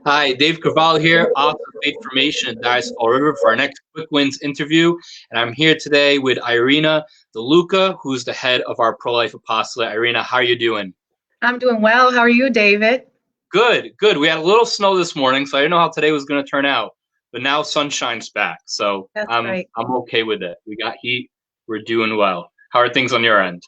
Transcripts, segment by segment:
Hi, Dave Carvalho here, author of Faith Formation and Diocese of Fall River for our next Quick Wins interview. And I'm here today with Irina DeLucca, who's the head of our ProLife Apostolate. Irina, how are you doing? I'm doing well. How are you, David? Good, good. We had a little snow this morning, so I didn't know how today was going to turn out. But now sunshine's back, so That's I'm right. okay with it. We got heat. We're doing well. How are things on your end?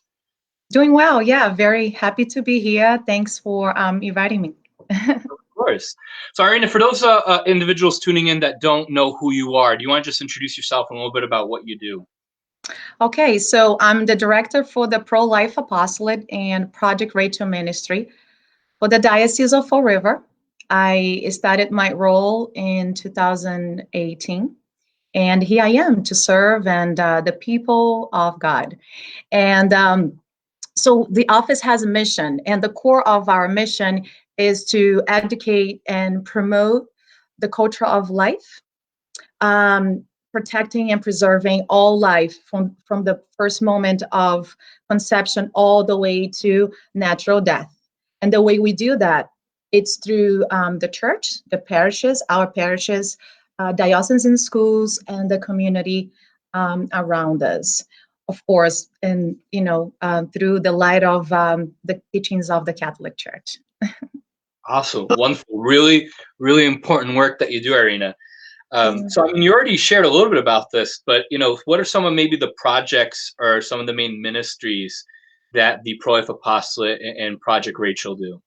Doing well. Yeah, very happy to be here. Thanks for inviting me. Of course. So, Irina, for those individuals tuning in that don't know who you are, do you want to just introduce yourself and a little bit about what you do? Okay, so I'm the director for the ProLife Apostolate and Project Rachel Ministry for the Diocese of Fall River. I started my role in 2018, and here I am to serve and the people of God. And so the office has a mission, and the core of our mission is to educate and promote the culture of life, protecting and preserving all life from the first moment of conception all the way to natural death. And the way we do that, it's through the church, the parishes, our parishes, diocesan schools, and the community around us. Of course, and through the light of the teachings of the Catholic Church. Awesome. Wonderful. Really, really important work that you do, Irina. So, I mean, you already shared a little bit about this, but, what are some of maybe the projects or some of the main ministries that the Pro-Life Apostolate and Project Rachel do?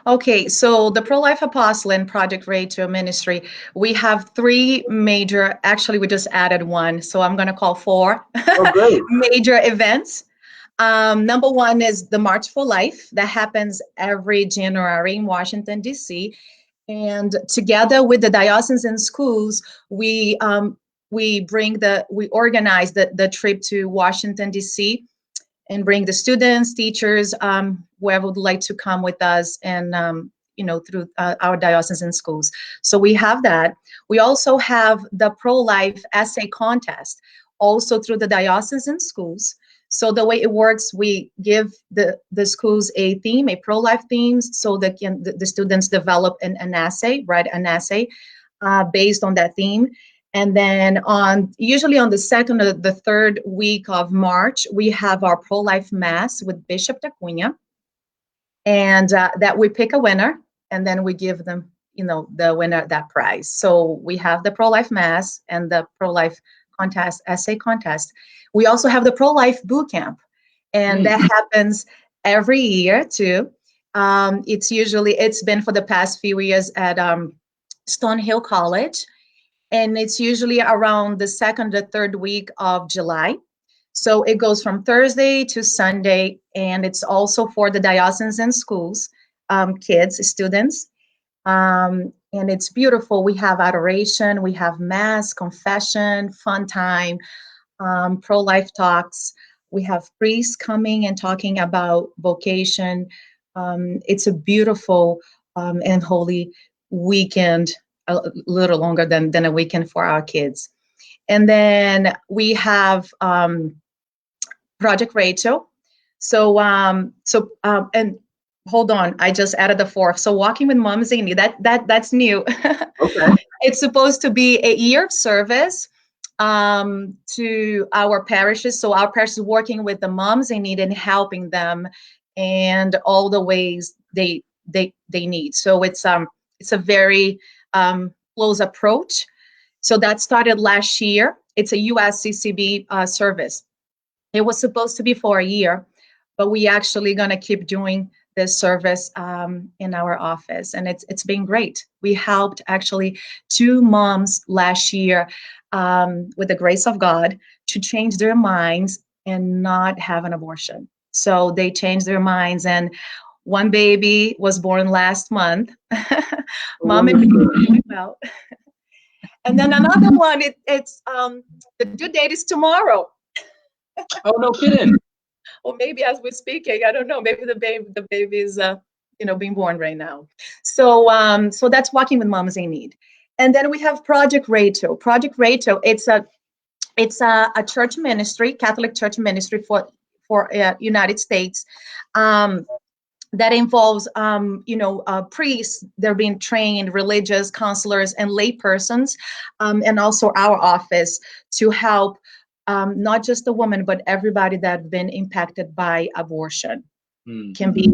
Okay, so the Pro-Life Apostolate and Project Rachel Ministry, we have three major, actually we just added one, so I'm going to call four Oh, great. major events. Number one is the March for Life that happens every January in Washington, D.C. And together with the dioceses and schools, we organize the trip to Washington, D.C. and bring the students, teachers, whoever would like to come with us and, through our dioceses and schools. So we have that. We also have the Pro-Life essay contest, also through the dioceses and schools. So the way it works, we give the schools a theme, a pro-life theme, so that the students develop an essay, write an essay based on that theme. And then usually on the second or the third week of March, we have our pro-life mass with Bishop D'Acunha, and that we pick a winner, and then we give them, the winner that prize. So we have the pro-life mass and the pro-life contest, essay contest. We also have the pro-life boot camp, and that happens every year too. It's been for the past few years at Stonehill College, and it's usually around the second or third week of July. So it goes from Thursday to Sunday, and it's also for the dioceses and schools, kids, students. And it's beautiful. We have adoration, we have mass, confession, fun time, pro-life talks. We have priests coming and talking about vocation. It's a beautiful and holy weekend, a little longer than a weekend for our kids. And then we have Project Rachel. And hold on, I just added the fourth. So Walking with Moms in Need, that's new. Okay. It's supposed to be a year of service to our parishes. So our parish is working with the moms in need and helping them and all the ways they need. So it's a very close approach. So that started last year. It's a USCCB service. It was supposed to be for a year, but we actually gonna keep doing this service in our office, and it's been great. We helped actually 2 moms last year with the grace of God to change their minds and not have an abortion. So they changed their minds, and one baby was born last month. Mom and baby really well. And then another one, it's the due date is tomorrow. Oh, no kidding. Or maybe as we're speaking, I don't know. Maybe the baby is being born right now. So so that's Walking with Moms in Need. And then we have Project Rachel. Project Rachel, it's a church ministry, Catholic church ministry for United States. that involves, priests. They're being trained, religious counselors, and lay persons, and also our office to help not just the woman, but everybody that's been impacted by abortion. Can be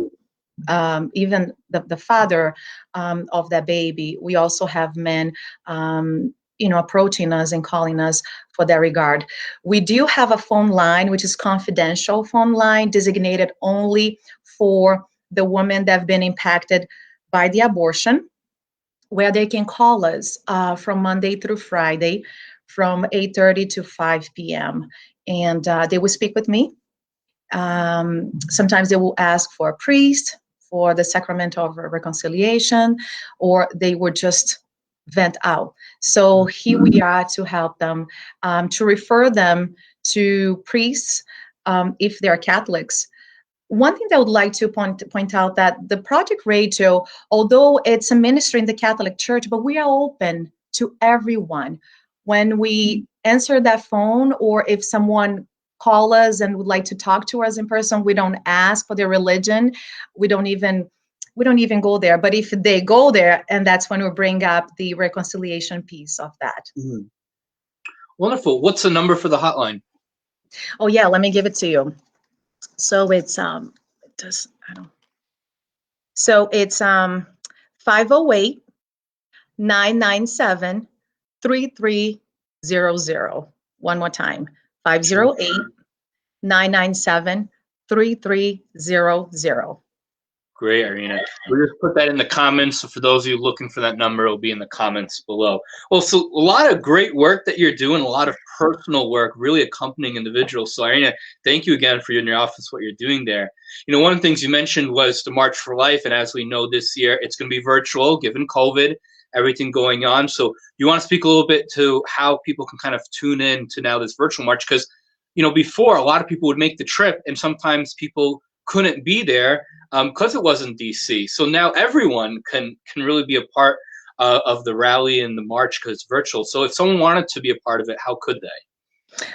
even the father of that baby. We also have men, approaching us and calling us for that regard. We do have a phone line, which is confidential phone line designated only for the women that have been impacted by the abortion, where they can call us from Monday through Friday from 8:30 to 5 p.m. And they will speak with me. Sometimes they will ask for a priest for the sacrament of reconciliation, or they would just vent out. So here we are to help them, to refer them to priests if they're Catholics. One thing that I would like to point out that the Project Radio, although it's a ministry in the Catholic Church, but we are open to everyone. When we answer that phone, or if someone call us and would like to talk to us in person, we don't ask for their religion. We don't even go there. But if they go there, and that's when we bring up the reconciliation piece of that. Mm-hmm. Wonderful. What's the number for the hotline? Oh yeah, let me give it to you. So it's 508-997-3300. One more time, 508-997-3300. Great, Irina. We'll just put that in the comments. So for those of you looking for that number, it'll be in the comments below. Well, so a lot of great work that you're doing, a lot of personal work, really accompanying individuals. So Irina, thank you again for in your office, what you're doing there. One of the things you mentioned was the March for Life. And as we know this year, it's going to be virtual, given COVID, everything going on. So you want to speak a little bit to how people can kind of tune in to now this virtual march? Because, before a lot of people would make the trip and sometimes people couldn't be there because it wasn't DC. So now everyone can really be a part of the rally and the march because it's virtual. So if someone wanted to be a part of it, how could they?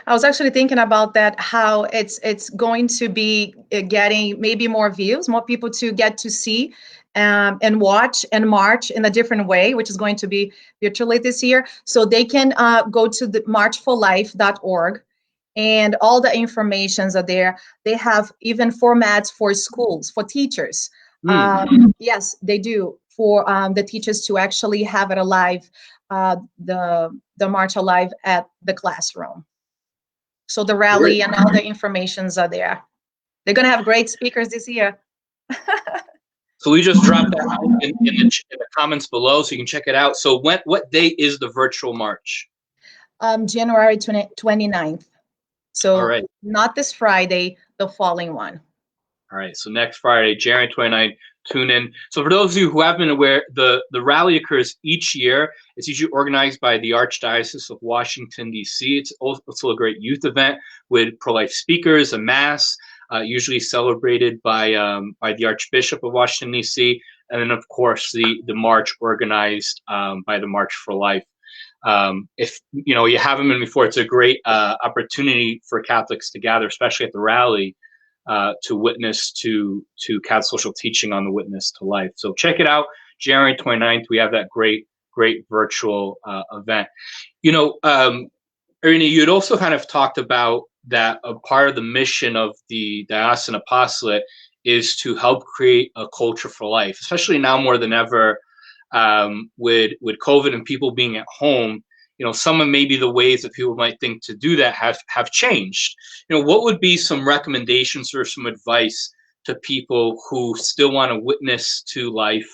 I was actually thinking about that, how it's going to be getting maybe more views, more people to get to see and watch and march in a different way, which is going to be virtually this year. So they can go to the marchforlife.org. And all the informations are there. They have even formats for schools, for teachers. Yes, they do, for the teachers to actually have it alive, the march alive at the classroom. So the rally and all the informations are there. They're going to have great speakers this year. So we just dropped that in the comments below, so you can check it out. So what date is the virtual march? January 29th. So all right. Not this Friday, the following one. All right, so next Friday, January 29th, tune in. So for those of you who have been aware, the rally occurs each year. It's usually organized by the Archdiocese of Washington, D.C. It's also a great youth event with pro-life speakers, a mass, usually celebrated by the Archbishop of Washington, D.C., and then, of course, the march organized by the March for Life. If you haven't been before, it's a great opportunity for Catholics to gather, especially at the rally, to witness to Catholic social teaching on the witness to life. So check it out, January 29th. We have that great virtual event. Irina, you'd also kind of talked about that a part of the mission of the Diocesan Apostolate is to help create a culture for life, especially now more than ever. With COVID and people being at home, some of maybe the ways that people might think to do that have changed. What would be some recommendations or some advice to people who still want to witness to life,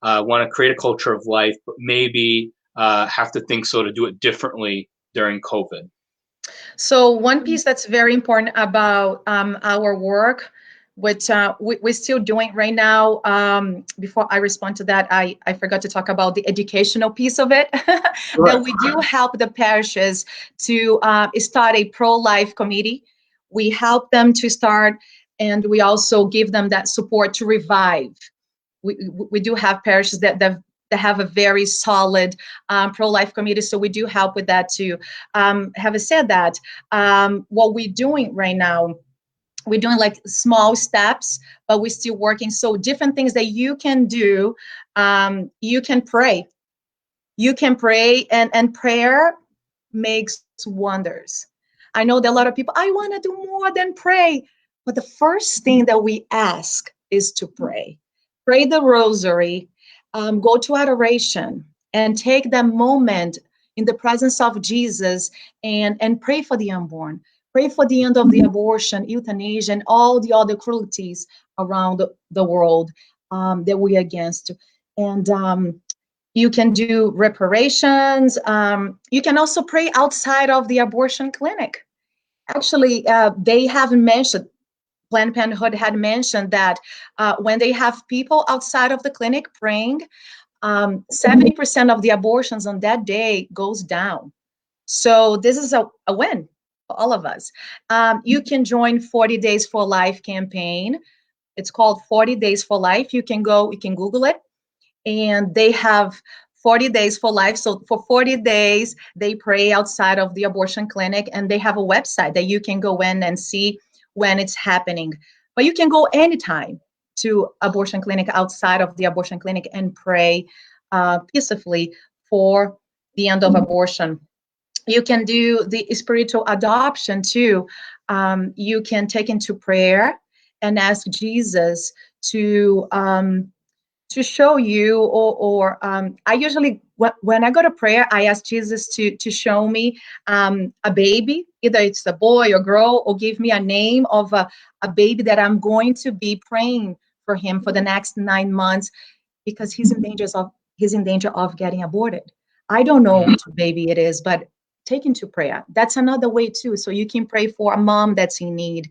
want to create a culture of life, but maybe have to think to do it differently during COVID? So one piece that's very important about our work, which we're still doing right now, before I respond to that, I forgot to talk about the educational piece of it. Sure. That we do help the parishes to start a pro-life committee. We help them to start, and we also give them that support to revive. We do have parishes that have a very solid pro-life committee, so we do help with that too. Having said that, what we're doing right now, we're doing like small steps, but we're still working. So different things that you can do. You can pray. You can pray, and prayer makes wonders. I know that a lot of people, I want to do more than pray. But the first thing that we ask is to pray. Pray the rosary, go to adoration, and take that moment in the presence of Jesus, and pray for the unborn. Pray for the end of the abortion, euthanasia, and all the other cruelties around the world that we're against. And you can do reparations. You can also pray outside of the abortion clinic. Actually, they have mentioned, Planned Parenthood had mentioned that when they have people outside of the clinic praying, 70% of the abortions on that day goes down. So this is a win for all of us. You can join 40 Days for Life campaign. It's called 40 Days for Life. You can Google it, and they have 40 days for life. So for 40 days, they pray outside of the abortion clinic, and they have a website that you can go in and see when it's happening. But you can go anytime to abortion clinic outside of the abortion clinic and pray peacefully for the end of abortion. You can do the spiritual adoption too. You can take into prayer and ask Jesus to show you, or I usually, when I go to prayer, I ask Jesus to show me a baby, either it's a boy or girl, or give me a name of a baby that I'm going to be praying for him for the next 9 months, because he's in danger of getting aborted. I don't know which baby it is, but take into prayer. That's another way too. So you can pray for a mom that's in need,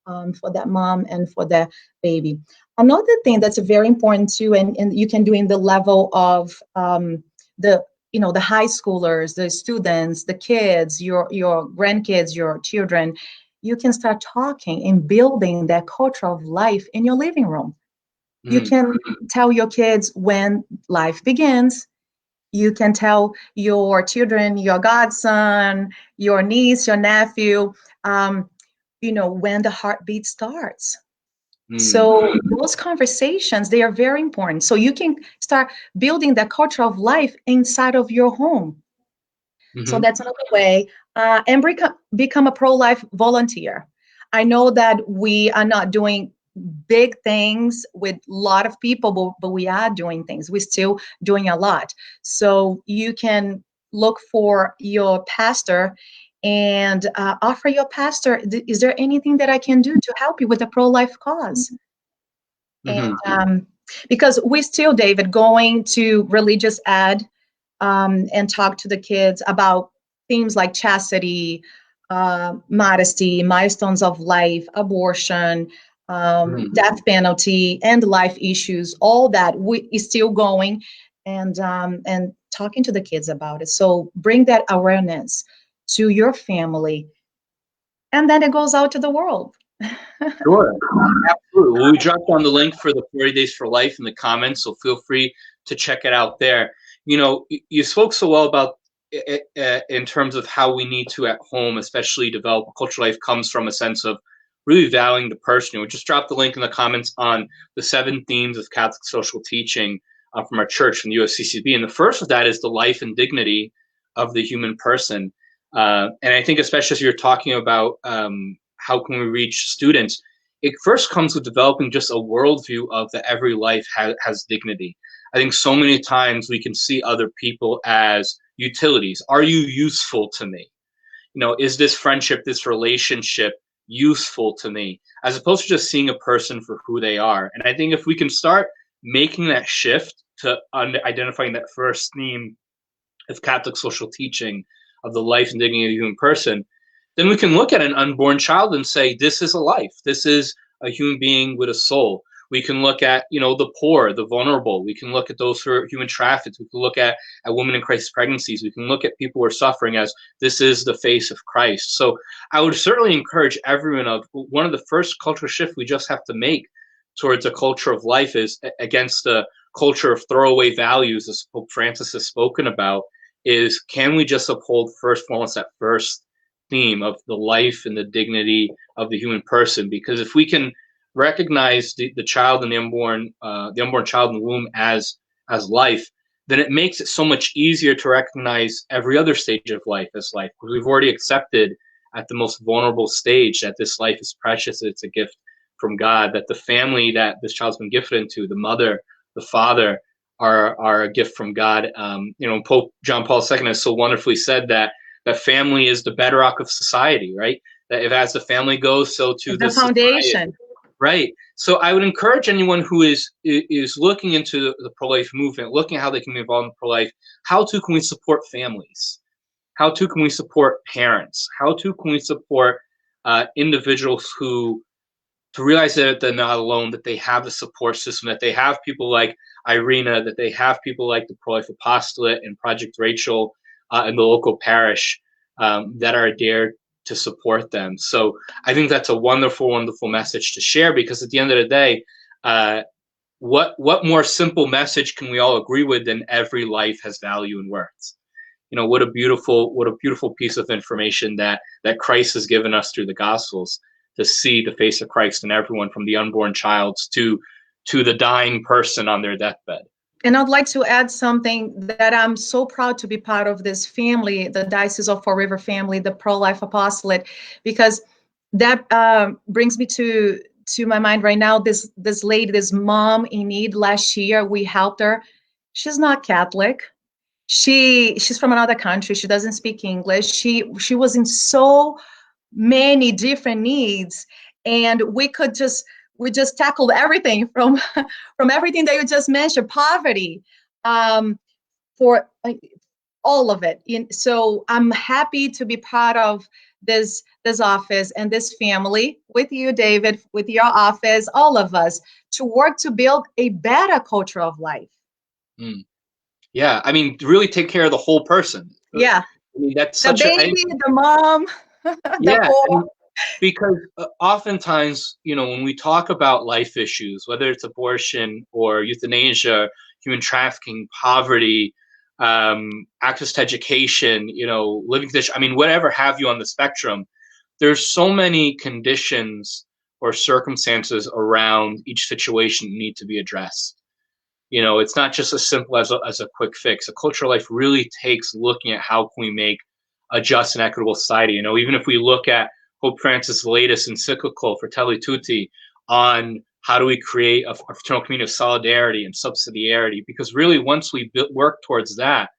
for that mom and for the baby. Another thing that's very important too, and you can do in the level of the high schoolers, the students, the kids, your grandkids, your children, you can start talking and building that culture of life in your living room. You can tell your kids when life begins. You can tell your children, your godson, your niece, your nephew, when the heartbeat starts. So those conversations, they are very important. So you can start building that culture of life inside of your home. So that's another way. And become a pro-life volunteer. I know that we are not doing big things with a lot of people, but we are doing things. We're still doing a lot. So you can look for your pastor and offer your pastor, is there anything that I can do to help you with the pro-life cause? And because we still, David, going to religious ed and talk to the kids about themes like chastity, modesty, milestones of life, abortion, death penalty, and life issues. All that is still going, and talking to the kids about it. So bring that awareness to your family, and then it goes out to the world. Sure, absolutely. Well, we dropped on the link for the 40 Days for Life in the comments, so feel free to check it out there. You spoke so well about in terms of how we need to at home, especially develop a cultural life, comes from a sense of really valuing the person. We just dropped the link in the comments on the 7 themes of Catholic social teaching from our church, from the USCCB. And the first of that is the life and dignity of the human person. And I think especially as you're talking about how can we reach students, it first comes with developing just a worldview of that every life has dignity. I think so many times we can see other people as utilities. Are you useful to me? Is this friendship, this relationship useful to me? As opposed to just seeing a person for who they are. And I think if we can start making that shift to identifying that first theme of Catholic social teaching of the life and dignity of the human person, then we can look at an unborn child and say, this is a life. This is a human being with a soul. We can look at, the poor, the vulnerable. We can look at those who are human trafficked. We can look at women in crisis pregnancies. We can look at people who are suffering as this is the face of Christ. So I would certainly encourage everyone of one of the first cultural shifts we just have to make towards a culture of life is against the culture of throwaway values, as Pope Francis has spoken about, is can we just uphold first and foremost that first theme of the life and the dignity of the human person. Because if we can recognize the child and the unborn child in the womb as life, then it makes it so much easier to recognize every other stage of life as life. Because we've already accepted at the most vulnerable stage that this life is precious, it's a gift from God, that the family that this child's been gifted into, the mother, the father, are a gift from God. Pope John Paul II has so wonderfully said that family is the bedrock of society, right? That if as the family goes, so too The the society. foundation. Right. So I would encourage anyone who is looking into the pro-life movement, looking at how they can be involved in pro-life, how too can we support families? How too can we support parents? How too can we support individuals to realize that they're not alone, that they have the support system, that they have people like Irina, that they have people like the Pro-Life Apostolate and Project Rachel and the local parish that are there to support them. So I think that's a wonderful, wonderful message to share, because at the end of the day, what more simple message can we all agree with than every life has value and worth? What a beautiful piece of information that Christ has given us through the Gospels, to see the face of Christ in everyone, from the unborn child to the dying person on their deathbed. And I'd like to add something, that I'm so proud to be part of this family, the Diocese of Fall River family, the Pro-Life Apostolate, because that brings me to my mind right now. This lady, this mom in need, last year we helped her. She's not Catholic. She's from another country. She doesn't speak English. She was in so many different needs, and we just tackled everything from everything that you just mentioned, poverty, for all of it. So I'm happy to be part of this office and this family with you, David, with your office, all of us, to work to build a better culture of life. Yeah, I mean, really take care of the whole person. Yeah, I mean, that's the such baby, the mom, yeah, the poor. because oftentimes, when we talk about life issues, whether it's abortion or euthanasia, human trafficking, poverty, access to education, living conditions, I mean, whatever have you on the spectrum, there's so many conditions or circumstances around each situation that need to be addressed. It's not just as simple as a quick fix. A cultural life really takes looking at how can we make a just and equitable society. Even if we look at Pope Francis' latest encyclical, Fratelli Tutti, on how do we create a fraternal community of solidarity and subsidiarity, because really once we work towards that,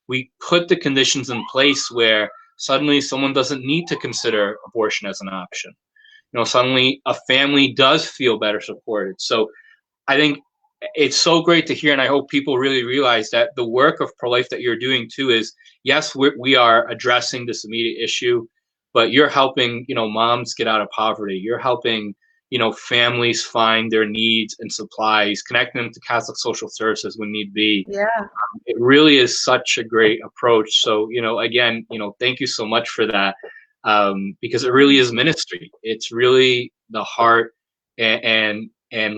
we put the conditions in place where suddenly someone doesn't need to consider abortion as an option. Suddenly a family does feel better supported. So I think it's so great to hear, and I hope people really realize that the work of pro-life that you're doing too is, yes, we are addressing this immediate issue, but you're helping, moms get out of poverty. You're helping, families find their needs and supplies, connecting them to Catholic social services when need be. Yeah. It really is such a great approach. So, again, thank you so much for that, because it really is ministry. It's really the heart and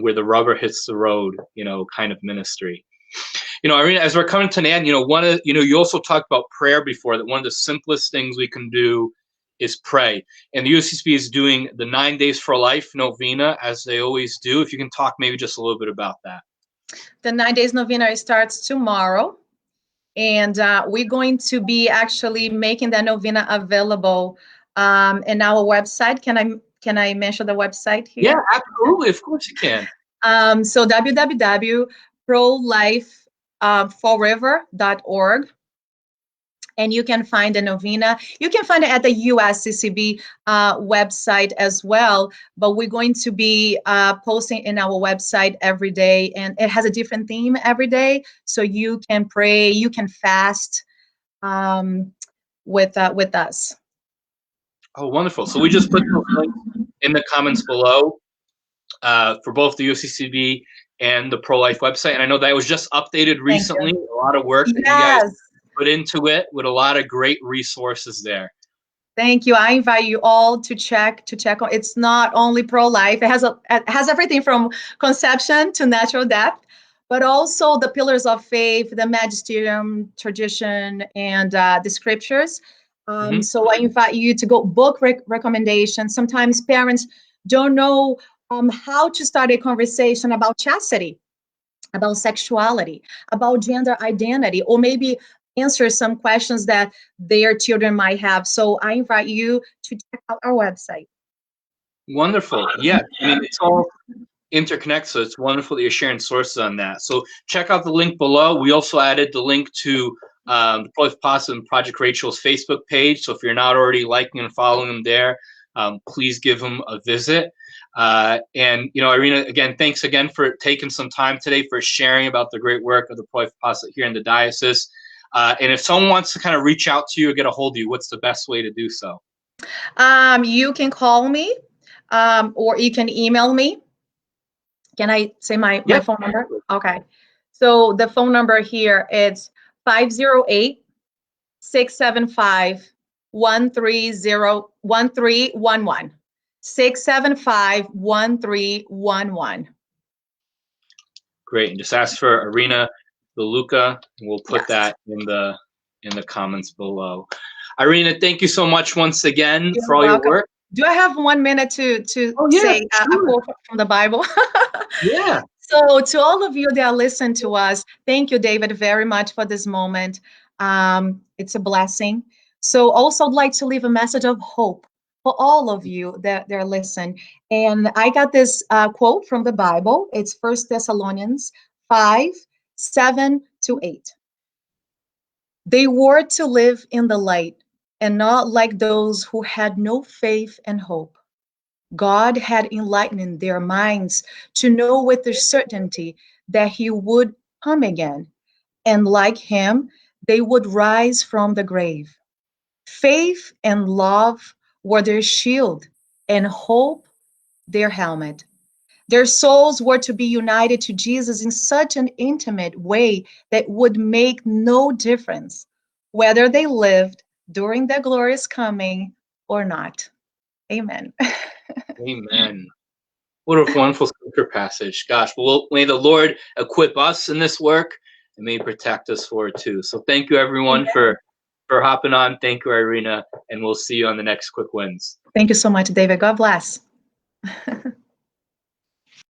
where the rubber hits the road, kind of ministry. Irina, as we're coming to an end, you also talked about prayer before, that one of the simplest things we can do is pray. And the UCCB is doing the 9 Days for Life novena, as they always do. If you can talk maybe just a little bit about that. The 9 Days novena starts tomorrow, and we're going to be actually making that novena available in our website. Can I mention the website here? Yeah, absolutely. Of course you can. So www.prolifeforever.org. And you can find the novena. You can find it at the USCCB website as well. But we're going to be posting in our website every day, and it has a different theme every day. So you can pray, you can fast with us. Oh, wonderful! So we just put those links in the comments below for both the UCCB and the Pro-Life website. And I know that was just updated recently. A lot of work that you guys put into it, with a lot of great resources there. Thank you. I invite you all to check on. It's not only pro-life. It has everything from conception to natural death, but also the pillars of faith, the magisterium, tradition, and the scriptures. So I invite you to go book recommendations. Sometimes parents don't know how to start a conversation about chastity, about sexuality, about gender identity, or maybe answer some questions that their children might have. So I invite you to check out our website. Wonderful. Yeah, I mean, it's all interconnected, so it's wonderful that you're sharing sources on that. So check out the link below. We also added the link to the ProLife Apostolate and Project Rachel's Facebook page. So if you're not already liking and following them there, please give them a visit. And, you know, Irina, again, thanks again for taking some time today for sharing about the great work of the ProLife Apostolate here in the diocese. And if someone wants to kind of reach out to you or get a hold of you, what's the best way to do so? You can call me, or you can email me. Can I say my phone number? Okay. So the phone number here is 508-675-1311. 675-1311. Great. And just ask for Irina DeLucca, and we'll put that in the comments below. Irina, thank you so much once again for all your work. Do I have 1 minute to say a quote from the Bible? Yeah. So to all of you that listen to us, thank you, David, very much for this moment. It's a blessing. So also I'd like to leave a message of hope for all of you that listen. And I got this quote from the Bible. It's 1 Thessalonians 5:7-8. They were to live in the light and not like those who had no faith and hope. God had enlightened their minds to know with a certainty that he would come again, and like him, they would rise from the grave. Faith and love were their shield, and hope their helmet. Their souls were to be united to Jesus in such an intimate way that would make no difference whether they lived during their glorious coming or not. Amen. Amen. What a wonderful scripture passage. Gosh, well, may the Lord equip us in this work and may protect us for it too. So thank you, everyone, for hopping on. Thank you, Irina, and we'll see you on the next Quick Wins. Thank you so much, David. God bless.